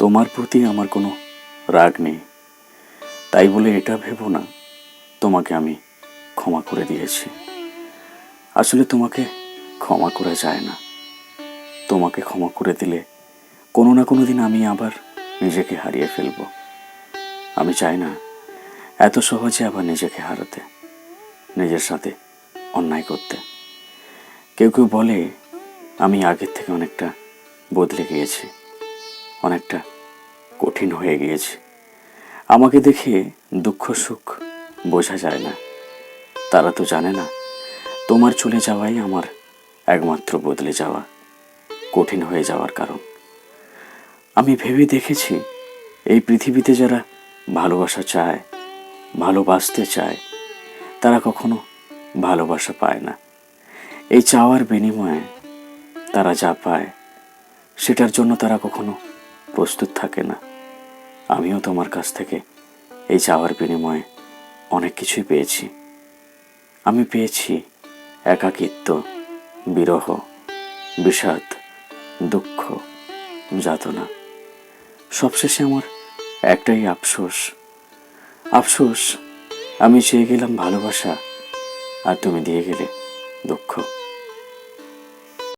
তোমার প্রতি আমার কোনো রাগ নেই, তাই বলে এটা ভেবো না তোমাকে আমি ক্ষমা করে দিয়েছি। আসলে তোমাকে ক্ষমা করা যায় না। তোমাকে ক্ষমা করে দিলে কোনো না কোনো দিন আমি আবার নিজেকে হারিয়ে ফেলব। আমি চাই না এত সহজে আবার নিজেকে হারাতে, নিজের সাথে অন্যায় করতে। কেউ কেউ বলে আমি আগের থেকে অনেকটা বদলে গিয়েছি, অনেকটা কঠিন হয়ে গিয়েছি। আমাকে দেখে দুঃখ সুখ বোঝা যায় না। তারা তো জানে না তোমার চলে যাওয়াই আমার একমাত্র বদলে যাওয়া, কঠিন হয়ে যাওয়ার কারণ। আমি ভেবে দেখেছি এই পৃথিবীতে যারা ভালোবাসা চায়, ভালোবাসতে চায়, তারা কখনো ভালোবাসা পায় না। এই চাওয়ার বিনিময়ে তারা যা পায় সেটার জন্য তারা কখনো প্রস্তুত থাকে না। আমিও তোমার কাছ থেকে এই চাওয়ার বিনিময়ে অনেক কিছুই পেয়েছি। আমি পেয়েছি একাকিত্ব, বিরহ, বিষাদ, দুঃখ, যাতনা। সবশেষে আমার একটাই আফসোস, আফসোস আমি চেয়ে গেলাম ভালোবাসা আর তুমি দিয়ে গেলে দুঃখ।